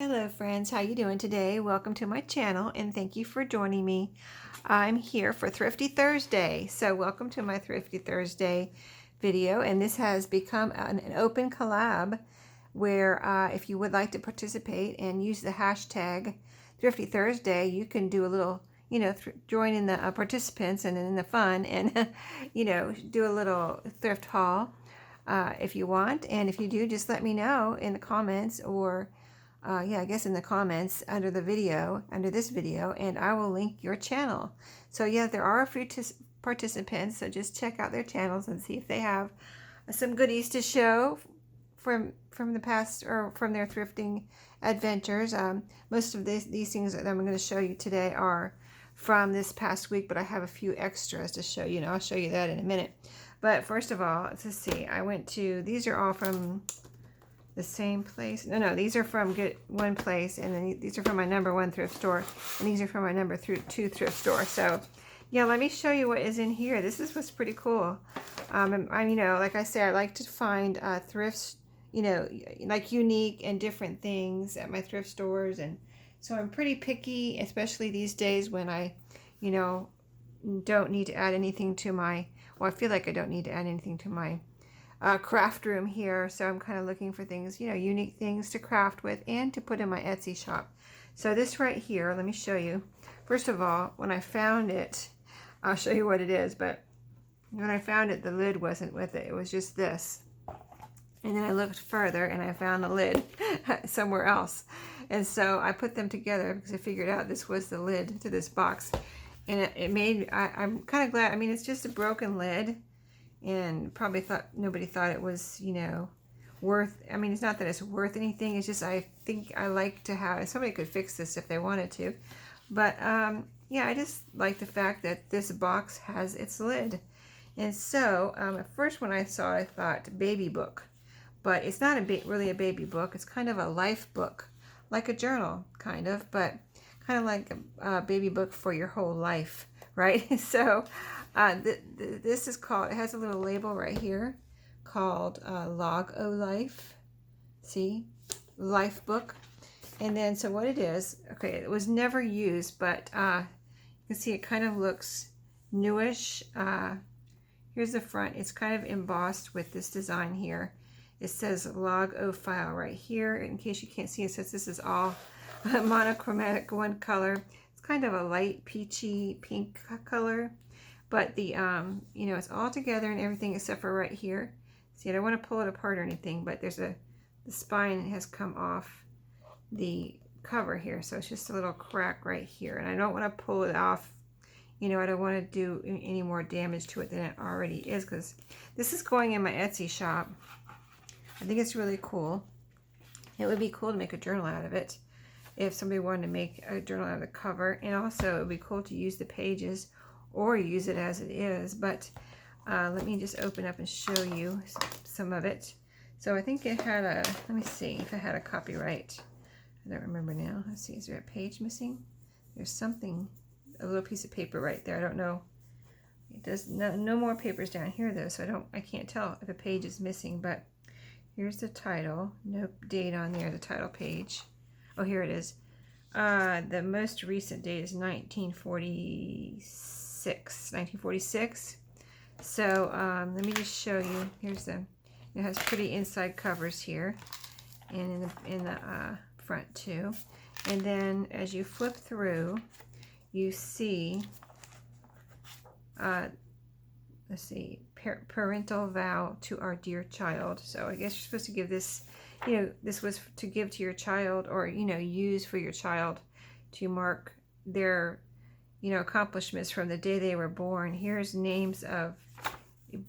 Hello friends, how you doing today? Welcome to my channel and thank you for joining me. I'm here for Thrifty Thursday. So welcome to my Thrifty Thursday video, and this has become an open collab where if you would like to participate and use the hashtag Thrifty Thursday, you can do a little, join in the participants and in the fun and, do a little thrift haul if you want. And if you do, just let me know in the comments or I guess in the comments under this video, and I will link your channel. So yeah, there are a few participants, so just check out their channels and see if they have some goodies to show from the past or from their thrifting adventures. Most of these things that I'm going to show you today are from this past week, but I have a few extras to show you, and I'll show you that in a minute. But first of all, let's see, these are all from the same place. No, these are from Get One Place, and then these are from my #1 thrift store, and these are from my #2 thrift store. So yeah, let me show you what is in here. This is what's pretty cool. Like I say, I like to find thrifts, like unique and different things at my thrift stores, and so I'm pretty picky, especially these days when I, don't need to add anything to my, I feel like I don't need to add anything to my craft room here. So I'm kind of looking for things, unique things to craft with and to put in my Etsy shop. So this right here, let me show you. First of all, when I found it, I'll show you what it is, but when I found it, the lid wasn't with it. It was just this. And then I looked further and I found the lid somewhere else. And so I put them together because I figured out this was the lid to this box. And I'm kind of glad. I mean, it's just a broken lid, and probably nobody thought it was, worth, it's not that it's worth anything, it's just I think I like to have, somebody could fix this if they wanted to, but yeah, I just like the fact that this box has its lid. And so at first when I saw it, I thought baby book, but it's not really a baby book. It's kind of a life book, like a journal kind of, but kind of like a baby book for your whole life, right? So this is called, it has a little label right here called Log O Life. See? Life book. And then, so what it is, okay, it was never used, but you can see it kind of looks newish. Here's the front. It's kind of embossed with this design here. It says Log O File right here. In case you can't see, it says this is all monochromatic, one color. It's kind of a light peachy pink color. But the, it's all together and everything except for right here. See, I don't want to pull it apart or anything, but there's the spine has come off the cover here. So it's just a little crack right here. And I don't want to pull it off. I don't want to do any more damage to it than it already is, because this is going in my Etsy shop. I think it's really cool. It would be cool to make a journal out of it if somebody wanted to make a journal out of the cover. And also it would be cool to use the pages or use it as it is. But let me just open up and show you some of it. So I think it had a, let me see if it had a copyright. I don't remember now. Let's see, is there a page missing? There's something, a little piece of paper right there. I don't know. It does no more papers down here though, so I can't tell if a page is missing. But here's the title. No date on there, the title page. Oh, here it is. The most recent date is 1946. So let me just show you. Here's it has pretty inside covers here, and in the front too. And then as you flip through, you see, let's see, parental vow to our dear child. So I guess you're supposed to give this, this was to give to your child, or use for your child to mark their accomplishments from the day they were born. Here's names of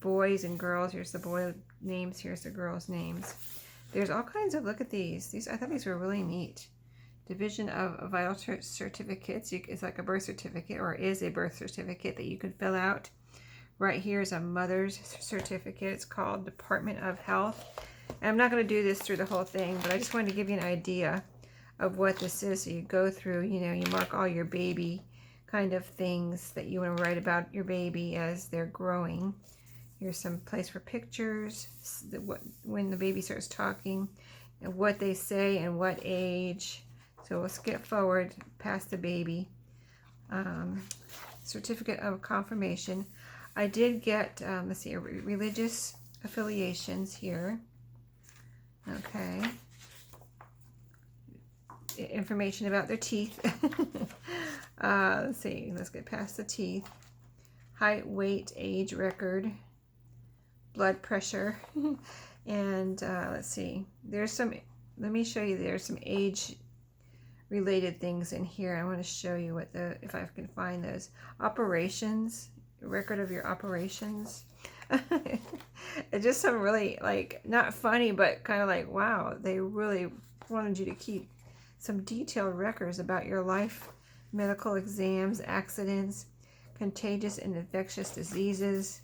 boys and girls. Here's the boy names, here's the girls names. There's all kinds of, look at these, I thought these were really neat. Division of vital certificates. It's like a birth certificate, or is a birth certificate that you can fill out. Right here is a mother's certificate. It's called Department of Health. And I'm not going to do this through the whole thing, but I just wanted to give you an idea of what this is. So you go through, you mark all your baby kind of things that you want to write about your baby as they're growing. Here's some place for pictures when the baby starts talking. and what they say and what age. So we'll skip forward past the baby. Certificate of confirmation. I did get, let's see, religious affiliations here. Okay. Information about their teeth. Let's see, let's get past the teeth. Height, weight, age record, blood pressure, and let's see, there's some, let me show you, there's some age related things in here. I want to show you what the, if I can find those. Operations, record of your operations. It's just some really, like, not funny, but kind of like, wow, they really wanted you to keep some detailed records about your life, medical exams, accidents, contagious and infectious diseases.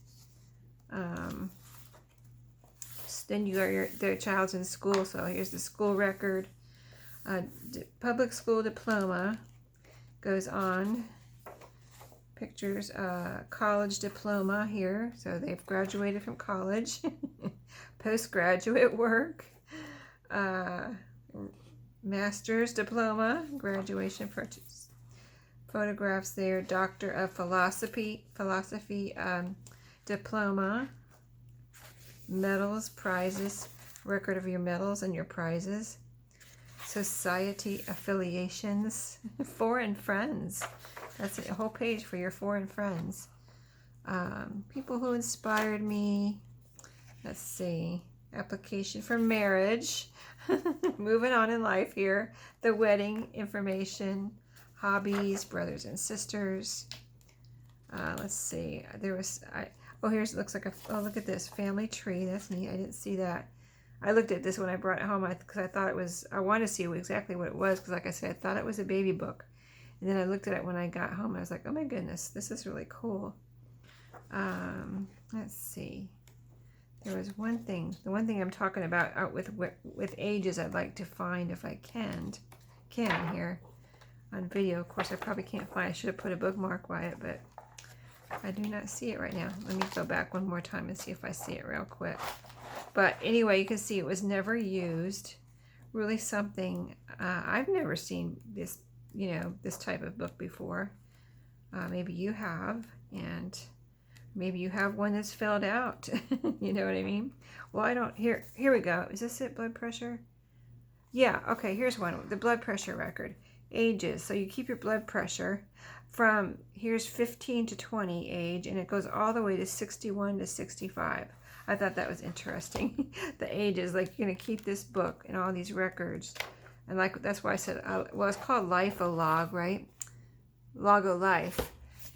Then you are their child's in school, so here's the school record. Public school diploma goes on. Pictures, college diploma here, so they've graduated from college. Postgraduate work, master's diploma, graduation purchase. Photographs there, Doctor of Philosophy diploma, medals, prizes, record of your medals and your prizes, society affiliations, foreign friends. That's a whole page for your foreign friends. People who inspired me. Let's see. Application for marriage. Moving on in life here. The wedding information. Hobbies, brothers and sisters. Let's see. There was, oh, here's, it looks like a, oh, look at this. Family tree. That's neat. I didn't see that. I looked at this when I brought it home because I thought it was, I wanted to see exactly what it was because, like I said, I thought it was a baby book. And then I looked at it when I got home and I was like, oh my goodness, this is really cool. Let's see. There was one thing, the one thing I'm talking about out with ages I'd like to find if I can here on video. Of course, I probably can't find, I should have put a bookmark by it, but I do not see it right now. Let me go back one more time and see if I see it real quick. But anyway, you can see it was never used. Really something, I've never seen this, you know, this type of book before. Maybe you have, and maybe you have one that's filled out. You know what I mean? Well, I don't, here we go. Is this it, blood pressure? Yeah, okay, here's one, the blood pressure record. Ages, so you keep your blood pressure from, here's 15 to 20 age, and it goes all the way to 61 to 65. I thought that was interesting. The ages, like you're going to keep this book and all these records. And like, that's why I said, well, it's called Life-O-Log, right? Log-O-Life.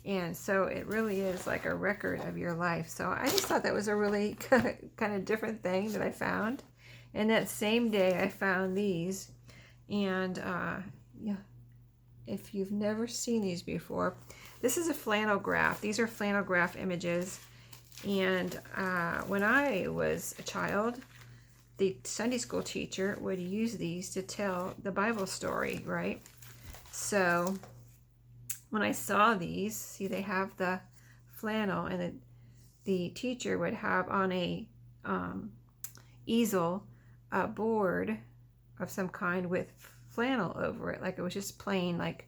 And so it really is like a record of your life. So I just thought that was a really kind of different thing that I found. And that same day I found these. And yeah, if you've never seen these before, this is a flannel graph. These are flannel graph images. And when I was a child, the Sunday school teacher would use these to tell the Bible story, right? So when I saw these, see, they have the flannel, and the teacher would have on a easel a board of some kind with flannel over it, like it was just plain, like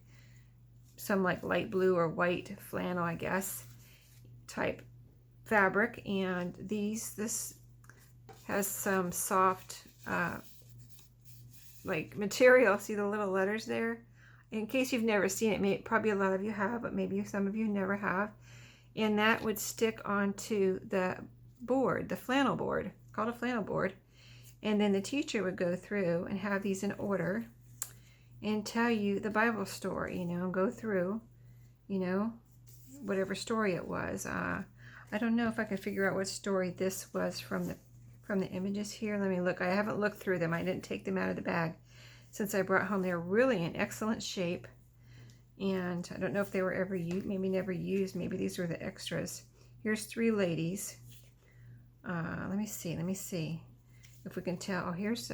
some like light blue or white flannel, I guess, type fabric. And this has some soft like material. See the little letters there? In case you've never seen it, probably a lot of you have, but maybe some of you never have. And that would stick onto the board, the flannel board, called a flannel board. And then the teacher would go through and have these in order and tell you the Bible story, you know, go through, you know, whatever story it was. I don't know if I can figure out what story this was from the images here. Let me look. I haven't looked through them. I didn't take them out of the bag since I brought home. They're really in excellent shape. And I don't know if they were ever used, maybe never used. Maybe these were the extras. Here's three ladies. Let me see if we can tell. Oh, here's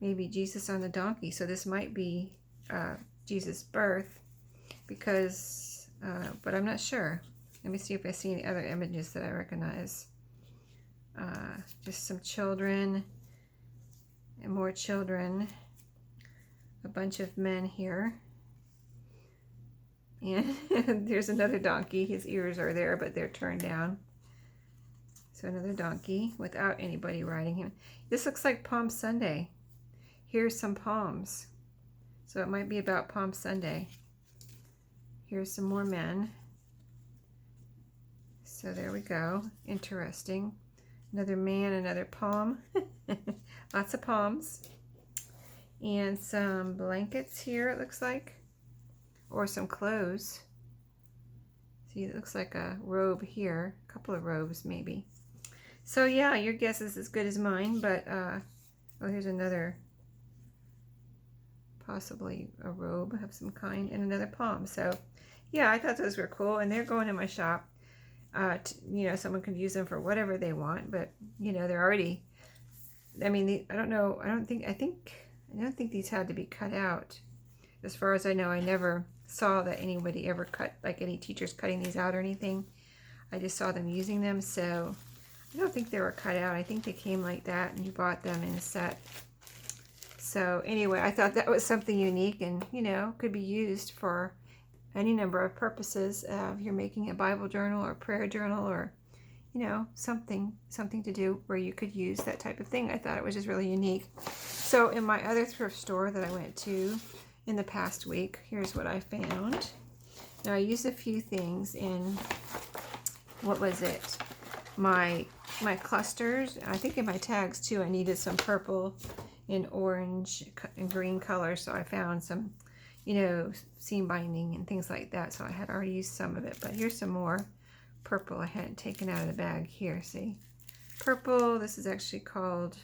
maybe Jesus on the donkey. So this might be Jesus' birth, because, but I'm not sure. Let me see if I see any other images that I recognize. Just some children. and more children. A bunch of men here. And there's another donkey. His ears are there, but they're turned down. So another donkey without anybody riding him. This looks like Palm Sunday. Here's some palms. So it might be about Palm Sunday. Here's some more men. So there we go. Interesting. Another man, another palm. Lots of palms. And some blankets here, it looks like. Or some clothes. See, it looks like a robe here. A couple of robes, maybe. So yeah, your guess is as good as mine. But, oh, here's another, possibly a robe of some kind. And another palm. So, yeah, I thought those were cool. And they're going in my shop. You know, someone could use them for whatever they want. But, you know, they're already, I mean, I don't know. I don't think these had to be cut out. As far as I know, I never saw that anybody ever cut, like any teachers cutting these out or anything. I just saw them using them, so I don't think they were cut out. I think they came like that and you bought them in a set. So anyway, I thought that was something unique and, you know, could be used for any number of purposes. If you're making a Bible journal or prayer journal or, you know, something to do where you could use that type of thing. I thought it was just really unique. So in my other thrift store that I went to in the past week, here's what I found. Now I used a few things in, what was it? My clusters. I think in my tags too, I needed some purple and orange and green colors. So I found some, you know, seam binding and things like that. So I had already used some of it, but here's some more purple I hadn't taken out of the bag here. See, purple. This is actually called,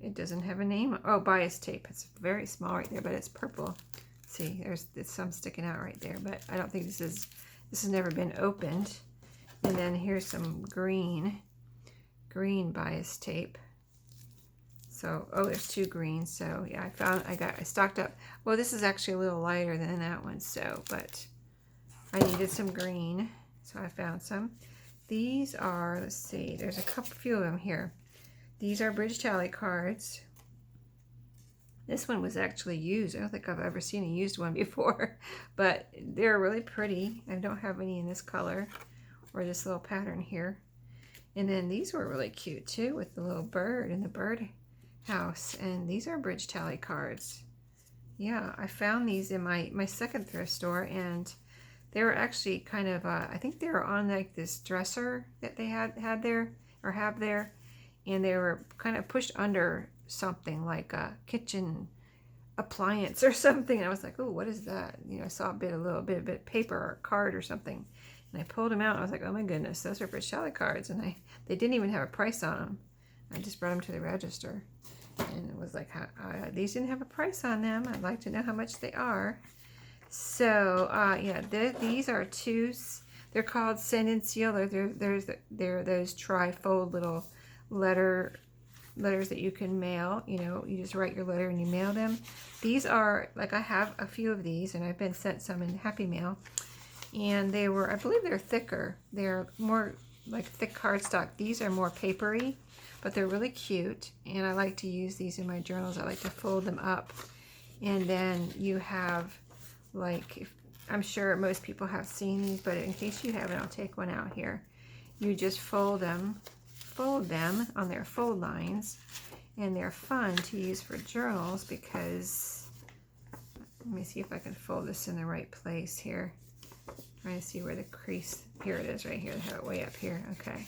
it doesn't have a name. Oh, bias tape. It's very small right there, but it's purple. See, there's some sticking out right there, but I don't think this has never been opened. And then here's some green bias tape. So, oh, there's two greens. So yeah, I stocked up. Well, this is actually a little lighter than that one. So, but I needed some green, so I found some. These are, let's see, there's a few of them here. These are bridge tally cards. This one was actually used. I don't think I've ever seen a used one before, but they're really pretty. I don't have any in this color or this little pattern here. And then these were really cute too, with the little bird and the bird house. And these are bridge tally cards. Yeah, I found these in my second thrift store, and they were actually kind of, I think they were on like this dresser that they had there, or have there. And they were kind of pushed under something like a kitchen appliance or something. And I was like, oh, what is that? You know, I saw a little bit of paper or card or something. And I pulled them out. And I was like, oh my goodness, those are bridge tally cards. And they didn't even have a price on them. I just brought them to the register. And it was like, these didn't have a price on them. I'd like to know how much they are. So, yeah, these are they're called Send and Seal. They're those tri-fold little letters that you can mail. You know, you just write your letter and you mail them. These are, like, I have a few of these, and I've been sent some in Happy Mail, and they were, I believe they're thicker. They're more like thick cardstock. These are more papery, but they're really cute, and I like to use these in my journals. I like to fold them up, and then you have, like, I'm sure most people have seen these, but in case you haven't, I'll take one out here. You just fold them on their fold lines, and they're fun to use for journals because, let me see if I can fold this in the right place here. Trying to see where the crease, here it is right here. I have it way up here. Okay,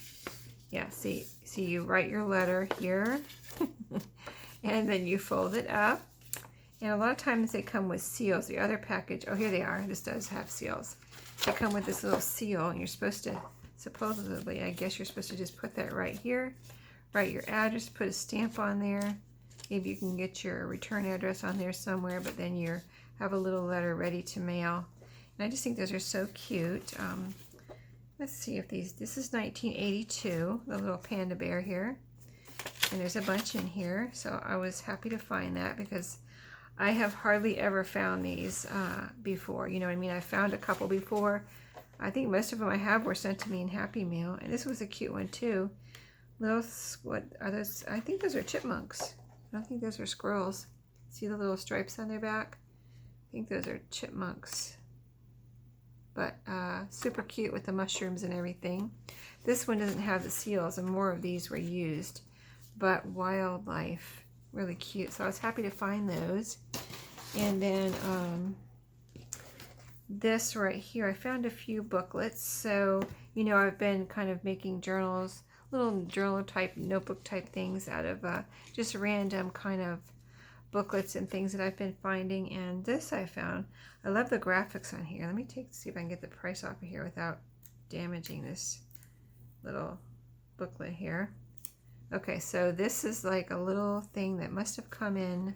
yeah, see you write your letter here and then you fold it up, and a lot of times they come with seals. The other package, oh, here they are. This does have seals. They come with this little seal, and you're supposed to, supposedly, I guess you're supposed to just put that right here, write your address, put a stamp on there. Maybe you can get your return address on there somewhere, but then you have a little letter ready to mail. And I just think those are so cute. Let's see if this is 1982, the little panda bear here. And there's a bunch in here, so I was happy to find that because I have hardly ever found these before. You know what I mean? I found a couple before. I think most of them I have were sent to me in Happy Mail, and this was a cute one too. little, what are those? I think those are chipmunks. I don't think those are squirrels. See the little stripes on their back? I think those are chipmunks. But super cute with the mushrooms and everything. This one doesn't have the seals, and more of these were used. But wildlife, really cute. So I was happy to find those. And then this right here, I found a few booklets. So, you know, I've been kind of making journals, little journal type, notebook type things out of just random kind of booklets and things that I've been finding. And this I found. I love the graphics on here. Let me see if I can get the price off of here without damaging this little booklet here. Okay, so this is like a little thing that must have come in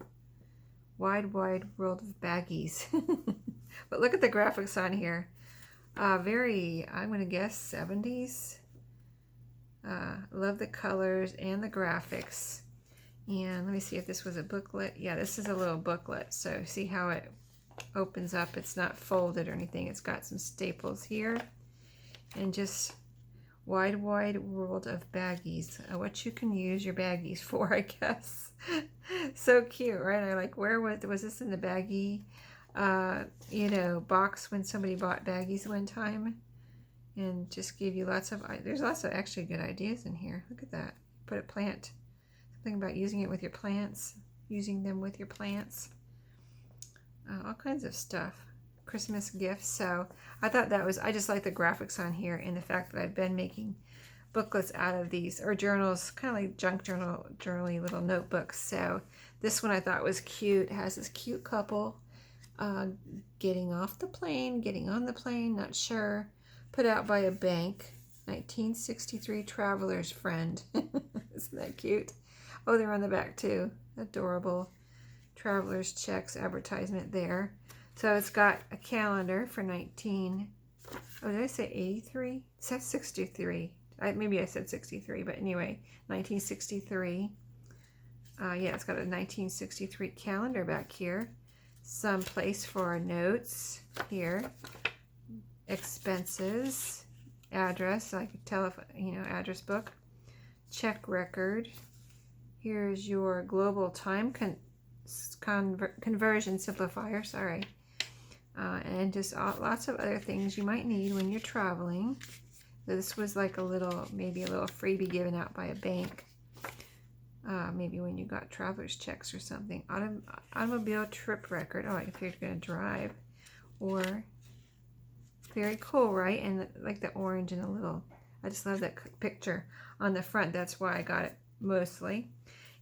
Wide World of Baggies. But look at the graphics on here. Very, I'm going to guess 70s. Love the colors and the graphics. And let me see if this was a booklet. Yeah, this is a little booklet. So see how it opens up. It's not folded or anything. It's got some staples here. And just Wide World of Baggies. What you can use your baggies for, I guess. So cute, right? I like, where was this in the baggie, you know, box when somebody bought baggies one time? And just gave you lots of, there's lots of actually good ideas in here. Look at that. Put a plant. Something about using it with your plants. Using them with your plants. All kinds of stuff. Christmas gifts. So I thought that was, I just like the graphics on here and the fact that I've been making booklets out of these, or journals, kind of like junk journal-y little notebooks. So this one I thought was cute. It has this cute couple getting off the plane, getting on the plane, not sure. Put out by a bank. 1963 traveler's friend. Isn't that cute? Oh, they're on the back too. Adorable. Traveler's checks advertisement there. So it's got a calendar for oh, did I say 83? It says 63. Maybe I said 63, but anyway, 1963. Yeah, it's got a 1963 calendar back here. Some place for notes here. Expenses. Address, like a telephone, you know, address book. Check record. Here's your global time conversion simplifier, sorry. And just lots of other things you might need when you're traveling. So this was like a little, maybe a little freebie given out by a bank. Maybe when you got traveler's checks or something. Automobile trip record. Oh, if you're going to drive. Or, very cool, right? And like the orange and a little, I just love that picture on the front. That's why I got it mostly.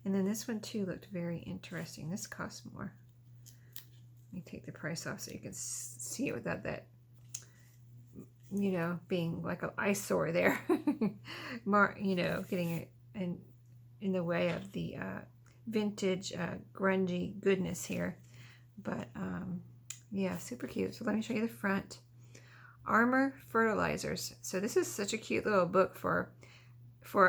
And then this one too looked very interesting. This costs more. Let me take the price off so you can see it without that, you know, being like an eyesore there. You know, getting it in the way of the vintage grungy goodness here. But yeah, super cute. So let me show you the front. Armor fertilizers. So this is such a cute little book for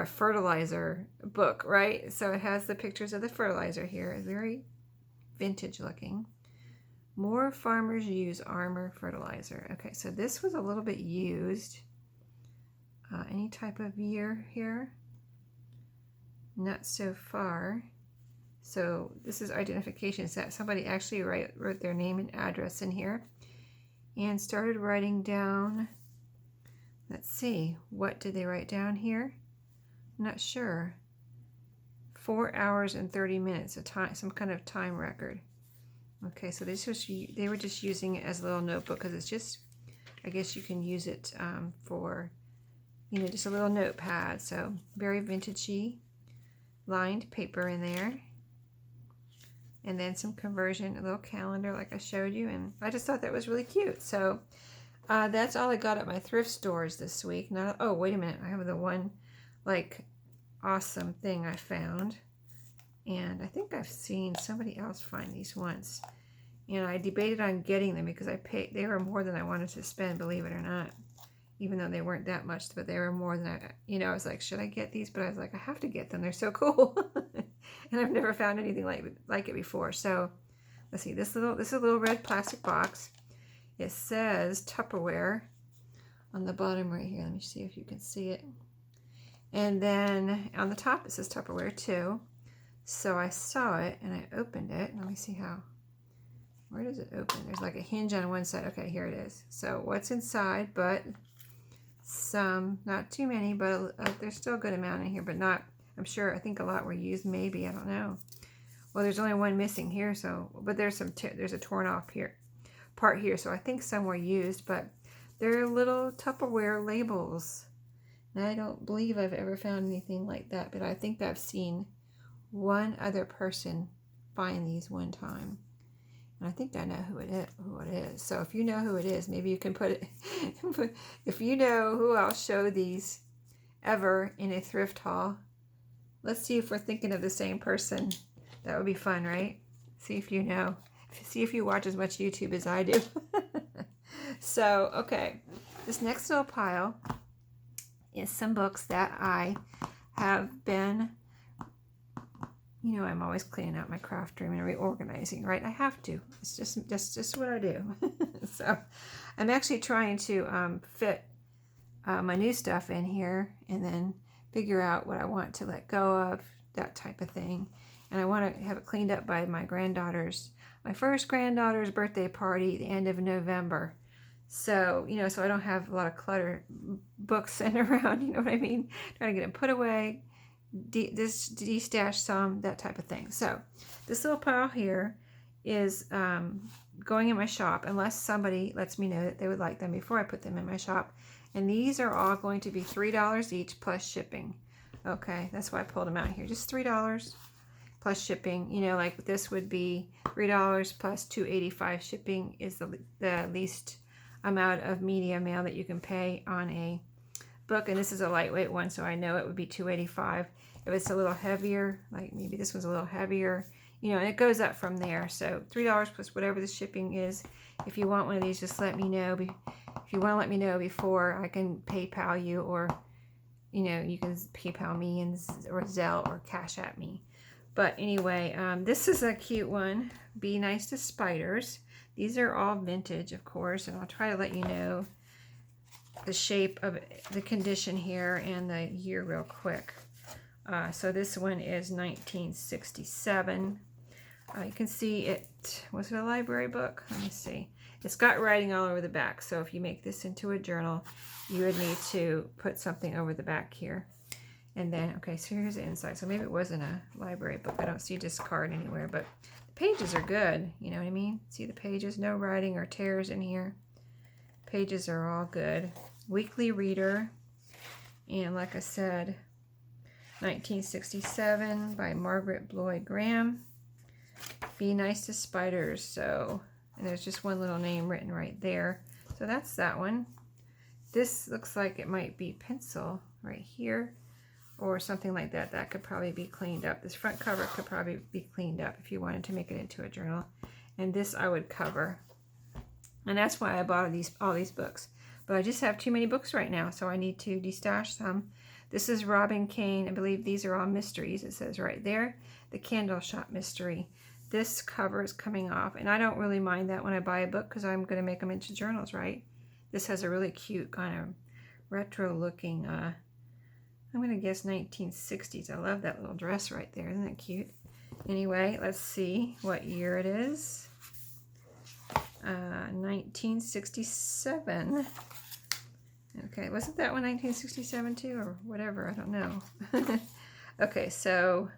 a fertilizer book, right? So it has the pictures of the fertilizer here. Very vintage looking. More farmers use Armor fertilizer. Okay, so this was a little bit used. Any type of year here? Not so far. So this is identification. So somebody actually wrote their name and address in here and started writing down. Let's see, what did they write down here? Not sure. 4 hours and 30 minutes, some kind of time record. Okay, so they were just using it as a little notebook because it's just, I guess you can use it for, you know, just a little notepad. So very vintagey, lined paper in there. And then some conversion, a little calendar like I showed you. And I just thought that was really cute. So that's all I got at my thrift stores this week. Now, oh, wait a minute. I have the one, like, awesome thing I found. And I think I've seen somebody else find these once. And I debated on getting them because they were more than I wanted to spend, believe it or not. Even though they weren't that much, but they were more than I was like, should I get these? But I was like, I have to get them. They're so cool. And I've never found anything like it before. So let's see, this is a little red plastic box. It says Tupperware on the bottom right here. Let me see if you can see it. And then on the top it says Tupperware too. So I saw it and I opened it. Let me see where does it open? There's like a hinge on one side. Okay, here it is. So what's inside, but some, not too many, but there's still a good amount in here, but not, I'm sure, I think a lot were used, maybe, I don't know. Well, there's only one missing here, so, but there's a torn off here, part here, so I think some were used, but they're little Tupperware labels. And I don't believe I've ever found anything like that, but I think I've seen one other person find these one time. And I think I know who it is. So if you know who it is, maybe you can put it, if you know who I'll show these ever in a thrift haul. Let's see if we're thinking of the same person. That would be fun, right? See if you know. See if you watch as much YouTube as I do. So, okay. This next little pile is some books that I have been, you know, I'm always cleaning out my craft room and reorganizing, right? I have to. It's just what I do. So I'm actually trying to fit my new stuff in here and then figure out what I want to let go of, that type of thing. And I want to have it cleaned up by my first granddaughter's birthday party, the end of November. So, you know, so I don't have a lot of clutter books sitting around, you know what I mean? Trying to get them put away, de-stash some, that type of thing. So this little pile here is going in my shop unless somebody lets me know that they would like them before I put them in my shop. And these are all going to be $3 each plus shipping. Okay, that's why I pulled them out here. Just $3 plus shipping. You know, like this would be $3 plus $2.85 shipping is the least amount of media mail that you can pay on a book. And this is a lightweight one, so I know it would be $2.85. If it's a little heavier, like maybe this one's a little heavier, you know, and it goes up from there. So $3 plus whatever the shipping is. If you want one of these, just let me know. If you want to let me know before, I can PayPal you, or, you know, you can PayPal me or Zelle or Cash at me. But anyway, this is a cute one. Be Nice to Spiders. These are all vintage, of course, and I'll try to let you know the shape of the condition here and the year real quick. So this one is 1967. You can see it, was it a library book? Let me see. It's got writing all over the back, so if you make this into a journal, you would need to put something over the back here. And then, okay, so here's the inside. So maybe it wasn't a library book. I don't see discard anywhere, but the pages are good. You know what I mean? See the pages? No writing or tears in here. Pages are all good. Weekly Reader. And like I said, 1967 by Margaret Bloy Graham. Be Nice to Spiders. So, and there's just one little name written right there. So that's that one. This looks like it might be pencil right here, or something like that. That could probably be cleaned up. This front cover could probably be cleaned up if you wanted to make it into a journal. And this I would cover. And that's why I bought all these books. But I just have too many books right now, so I need to destash some. This is Robin Kane. I believe these are all mysteries. It says right there, the Candle Shop Mystery. This cover is coming off, and I don't really mind that when I buy a book because I'm going to make them into journals, right? This has a really cute kind of retro-looking, I'm going to guess 1960s. I love that little dress right there. Isn't that cute? Anyway, let's see what year it is. 1967. Okay, wasn't that one 1967 too, or whatever? I don't know. Okay, so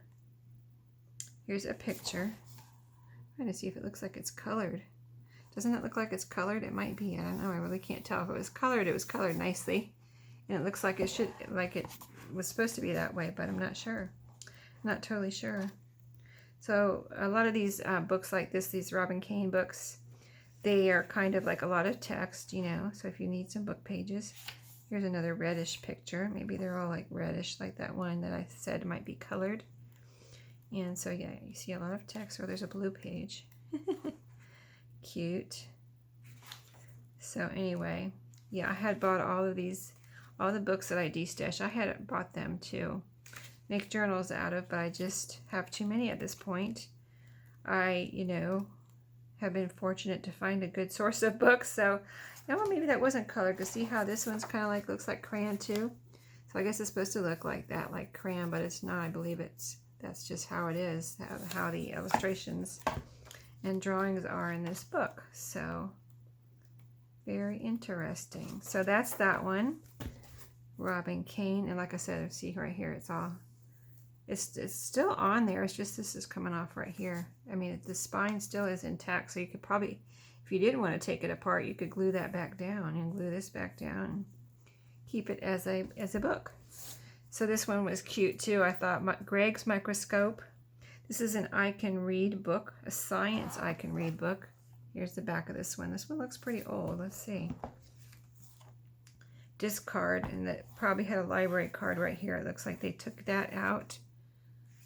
here's a picture. I'm trying to see if it looks like it's colored. Doesn't it look like it's colored? It might be. I don't know. I really can't tell. If it was colored, it was colored nicely. And it looks like it was supposed to be that way, but I'm not sure. Not totally sure. So a lot of these books like this, these Robin Kane books, they are kind of like a lot of text, you know. So if you need some book pages, here's another reddish picture. Maybe they're all like reddish, like that one that I said might be colored. And so yeah, you see a lot of text. Or there's a blue page. Cute. So anyway, yeah, I had bought all of these, all the books that I destashed. I had bought them to make journals out of, but I just have too many at this point. I, you know, have been fortunate to find a good source of books. So, you know, maybe that wasn't colored, because see how this one's kind of like, looks like crayon too. So I guess it's supposed to look like that, like crayon, but it's not. I believe that's just how it is, how the illustrations and drawings are in this book. So very interesting. So that's that one, Robin Kane. And like I said, see right here, it's still on there. It's just this is coming off right here. I mean, the spine still is intact, so you could probably, if you didn't want to take it apart, you could glue that back down and glue this back down and keep it as a book. So this one was cute too. I thought Greg's Microscope. This is an I Can Read book, a science I Can Read book. Here's the back of this one. This one looks pretty old. Let's see. Discard, and that probably had a library card right here. It looks like they took that out.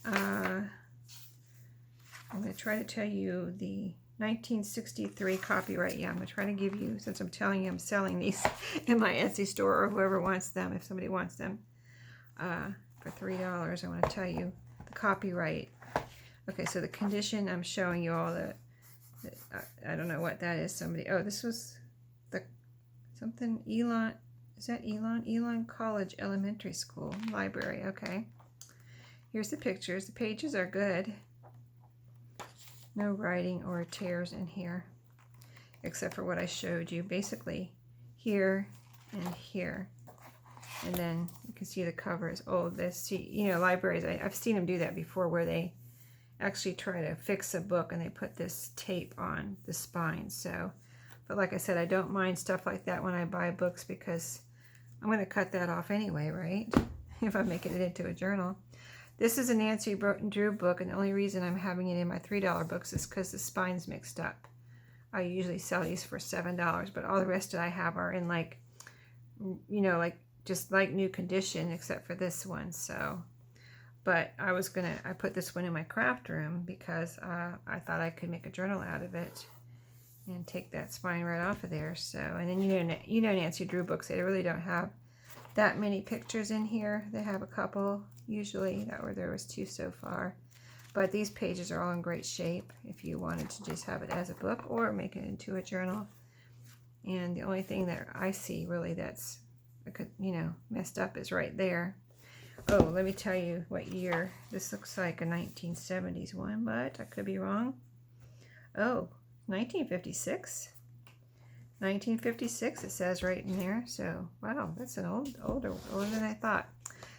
I'm going to try to tell you the 1963 copyright. Yeah, I'm going to try to give you, since I'm telling you I'm selling these in my Etsy store, or whoever wants them, if somebody wants them, for $3, I want to tell you the copyright. Okay, so the condition, I'm showing you all the I don't know what that is. Somebody, oh, this was the something Elon. Is that Elon? Elon College Elementary School Library. Okay. Here's the pictures. The pages are good. No writing or tears in here, except for what I showed you. Basically, here and here. And then you can see the covers. Oh, this, you know, libraries, I've seen them do that before, where they actually try to fix a book and they put this tape on the spine. So, but like I said, I don't mind stuff like that when I buy books, because I'm going to cut that off anyway, right? If I'm making it into a journal. This is a Nancy Drew book, and the only reason I'm having it in my $3 books is because the spine's mixed up. I usually sell these for $7, but all the rest that I have are in, like, you know, like just like new condition, except for this one. So, but I put this one in my craft room because I thought I could make a journal out of it and take that spine right off of there. So, and then you know Nancy Drew books, they really don't have that many pictures in here. They have a couple usually, there was 2 so far. But these pages are all in great shape if you wanted to just have it as a book or make it into a journal. And the only thing that I see really that's, you know, messed up is right there. Oh, let me tell you what year. This looks like a 1970s one, but I could be wrong. Oh, 1956. 1956 it says right in there. So, wow, that's an older than I thought.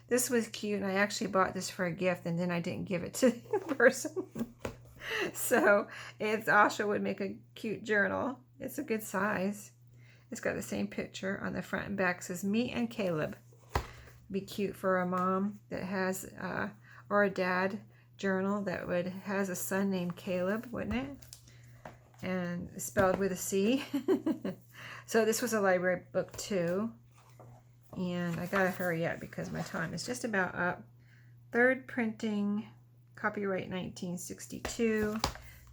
This was cute, and I actually bought this for a gift, and then I didn't give it to the person. So, it's also would make a cute journal. It's a good size. It's got the same picture on the front and back. It says, Me and Caleb. Be cute for a mom that has, or a dad journal that has a son named Caleb, wouldn't it? And spelled with a C. So this was a library book too. And I gotta hurry up because my time is just about up. 3rd printing, copyright 1962.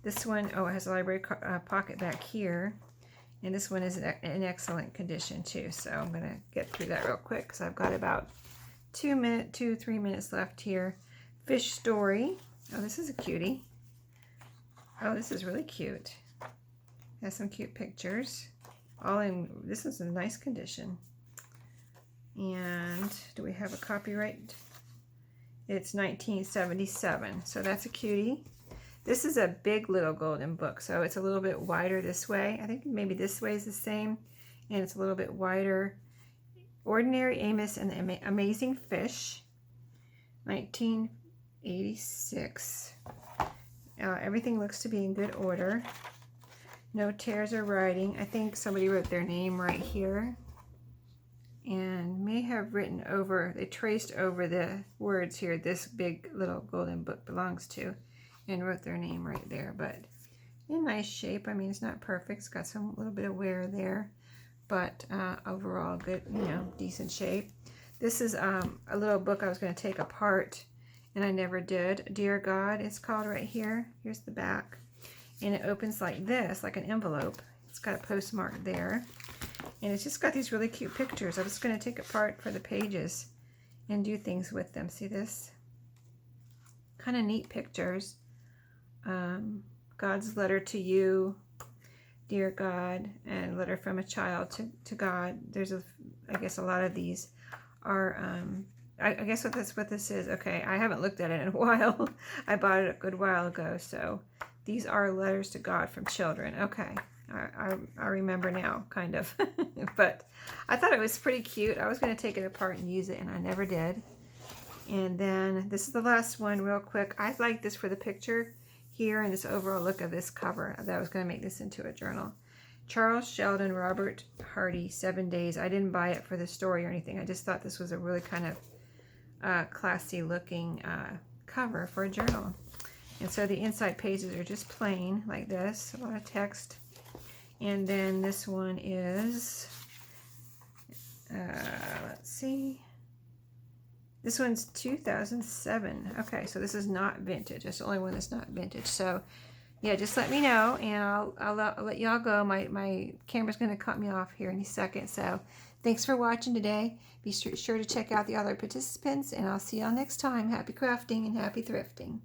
This one, oh, it has a library pocket back here. And this one is in excellent condition too. So I'm gonna get through that real quick because I've got about 3 minutes left here. Fish Story. Oh, this is a cutie. Oh, this is really cute. Has some cute pictures. This is in nice condition. And do we have a copyright? It's 1977. So that's a cutie. This is a big little golden book. So it's a little bit wider this way. I think maybe this way is the same. And it's a little bit wider. Ordinary Amos and the Amazing Fish. 1986. Everything looks to be in good order. No tears or writing. I think somebody wrote their name right here and may have written over, they traced over the words here, this big little golden book belongs to, and wrote their name right there. But in nice shape. I mean, it's not perfect. It's got some little bit of wear there, but overall good, you know, decent shape. This is a little book I was going to take apart, and I never did. Dear God, it's called right here. Here's the back. And it opens like this, like an envelope. It's got a postmark there. And it's just got these really cute pictures. I'm just going to take it apart for the pages and do things with them. See this? Kind of neat pictures. God's letter to you, dear God, and letter from a child to God. There's, I guess, a lot of these I guess what this is. Okay, I haven't looked at it in a while. I bought it a good while ago. So these are letters to God from children. Okay, I remember now, kind of. But I thought it was pretty cute. I was going to take it apart and use it, and I never did. And then this is the last one real quick. I like this for the picture here and this overall look of this cover. That I was going to make this into a journal. Charles Sheldon, Robert Hardy, 7 Days. I didn't buy it for the story or anything. I just thought this was a really kind of classy looking cover for a journal. And so the inside pages are just plain like this, a lot of text. And then this one is, let's see. This one's 2007. Okay, so this is not vintage. That's the only one that's not vintage. So, yeah, just let me know, and I'll let y'all go. My camera's going to cut me off here in a second. So, thanks for watching today. Be sure to check out the other participants, and I'll see y'all next time. Happy crafting and happy thrifting.